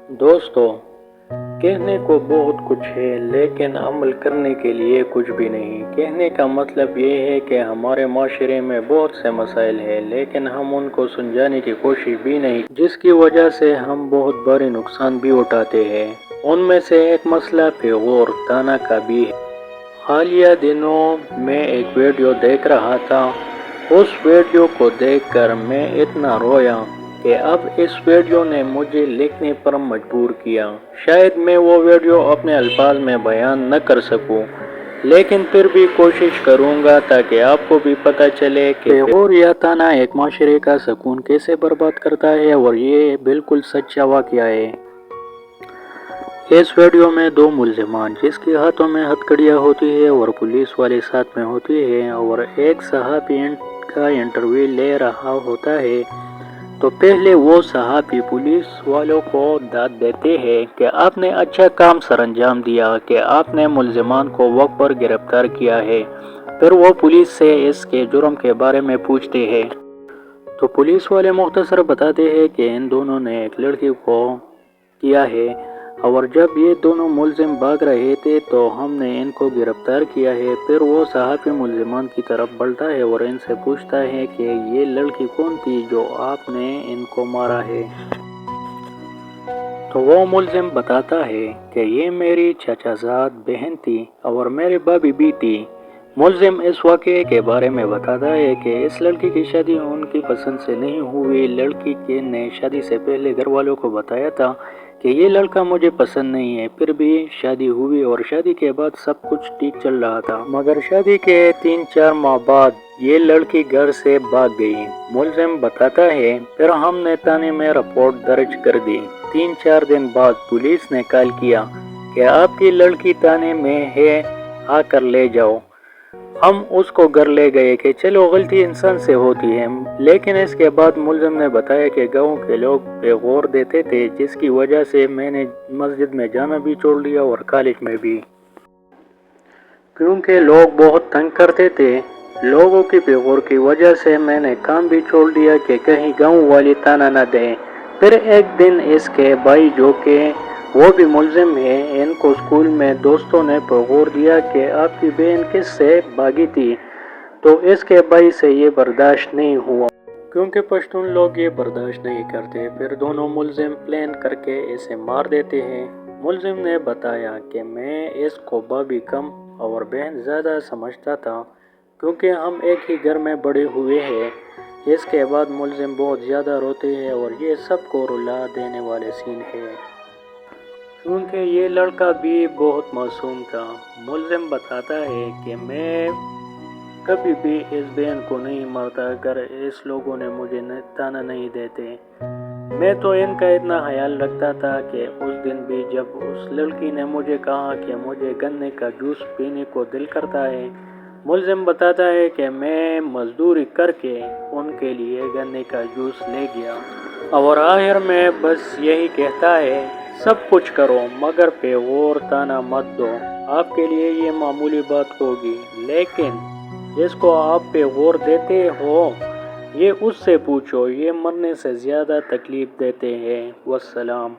دوستو، کہنے کو بہت کچھ ہے لیکن عمل کرنے کے لیے کچھ بھی نہیں۔ کہنے کا مطلب یہ ہے کہ ہمارے معاشرے میں بہت سے مسائل ہیں لیکن ہم ان کو سلجھانے کی کوشش بھی نہیں، جس کی وجہ سے ہم بہت بڑے نقصان بھی اٹھاتے ہیں۔ ان میں سے ایک مسئلہ پیغور تانا کا بھی ہے۔ حالیہ دنوں میں ایک ویڈیو دیکھ رہا تھا۔ اس ویڈیو کو دیکھ کر میں اتنا رویا کہ اب اس ویڈیو نے مجھے لکھنے پر مجبور کیا۔ شاید میں وہ ویڈیو اپنے الفاظ میں بیان نہ کر سکوں، لیکن پھر بھی کوشش کروں گا تاکہ آپ کو بھی پتہ چلے کہ پیغور یا تانا ایک معاشرے کا سکون کیسے برباد کرتا ہے، اور یہ بالکل سچا واقعہ ہے۔ اس ویڈیو میں دو ملزمان جس کے ہاتھوں میں ہتھکڑیاں ہوتی ہیں اور پولیس والے ساتھ میں ہوتے ہیں اور ایک صحافی کا انٹرویو لے رہا ہوتا ہے، تو پہلے وہ صحافی پولیس والوں کو داد دیتے ہیں کہ آپ نے اچھا کام سر انجام دیا کہ آپ نے ملزمان کو وقت پر گرفتار کیا ہے۔ پھر وہ پولیس سے اس کے جرم کے بارے میں پوچھتے ہیں تو پولیس والے مختصر بتاتے ہیں کہ ان دونوں نے ایک لڑکی کو کیا ہے، اور جب یہ دونوں ملزم بھاگ رہے تھے تو ہم نے ان کو گرفتار کیا ہے۔ پھر وہ صحافی ملزمان کی طرف بڑھتا ہے اور ان سے پوچھتا ہے کہ یہ لڑکی کون تھی جو آپ نے ان کو مارا ہے؟ تو وہ ملزم بتاتا ہے کہ یہ میری چچا زاد بہن تھی اور میری بھابھی بھی تھی۔ ملزم اس واقعے کے بارے میں بتاتا ہے کہ اس لڑکی کی شادی ان کی پسند سے نہیں ہوئی۔ لڑکی نے شادی سے پہلے گھر والوں کو بتایا تھا کہ یہ لڑکا مجھے پسند نہیں ہے، پھر بھی شادی ہوئی اور شادی کے بعد سب کچھ ٹھیک چل رہا تھا، مگر شادی کے 3-4 ماہ بعد یہ لڑکی گھر سے بھاگ گئی۔ ملزم بتاتا ہے پھر ہم نے تھانے میں رپورٹ درج کر دی۔ 3-4 دن بعد پولیس نے کال کیا کہ آپ کی لڑکی تھانے میں ہے، آ کر لے جاؤ۔ ہم اس کو گھر لے گئے کہ چلو غلطی انسان سے ہوتی ہے، لیکن اس کے بعد ملزم نے بتایا کہ گاؤں کے لوگ پیغور دیتے تھے، جس کی وجہ سے میں نے مسجد میں جانا بھی چھوڑ دیا اور کالج میں بھی، کیونکہ لوگ بہت تنگ کرتے تھے۔ لوگوں کی پیغور کی وجہ سے میں نے کام بھی چھوڑ دیا کہ کہیں گاؤں والے تانا نہ دیں۔ پھر ایک دن اس کے بھائی جو کہ وہ بھی ملزم ہے، ان کو اسکول میں دوستوں نے پیغور دیا کہ آپ کی بہن کس سے بھاگی تھی، تو اس کے بھائی سے یہ برداشت نہیں ہوا، کیونکہ پشتون لوگ یہ برداشت نہیں کرتے۔ پھر دونوں ملزم پلان کر کے اسے مار دیتے ہیں۔ ملزم نے بتایا کہ میں اس کو بھابھی کم اور بہن زیادہ سمجھتا تھا، کیونکہ ہم ایک ہی گھر میں بڑے ہوئے ہیں۔ اس کے بعد ملزم بہت زیادہ روتے ہیں اور یہ سب کو رلا دینے والے سین ہے، کیونکہ یہ لڑکا بھی بہت معصوم تھا۔ ملزم بتاتا ہے کہ میں کبھی بھی اس بہن کو نہیں مارتا اگر اس لوگوں نے مجھے تانا نہیں دیتے۔ میں تو ان کا اتنا خیال رکھتا تھا کہ اس دن بھی جب اس لڑکی نے مجھے کہا کہ مجھے گنے کا جوس پینے کو دل کرتا ہے، ملزم بتاتا ہے کہ میں مزدوری کر کے ان کے لیے گنے کا جوس لے گیا، اور آخر میں بس یہی کہتا ہے سب کچھ کرو مگر پیغور تانا مت دو۔ آپ کے لیے یہ معمولی بات ہوگی، لیکن جس کو آپ پیغور دیتے ہو یہ اس سے پوچھو، یہ مرنے سے زیادہ تکلیف دیتے ہیں۔ والسلام۔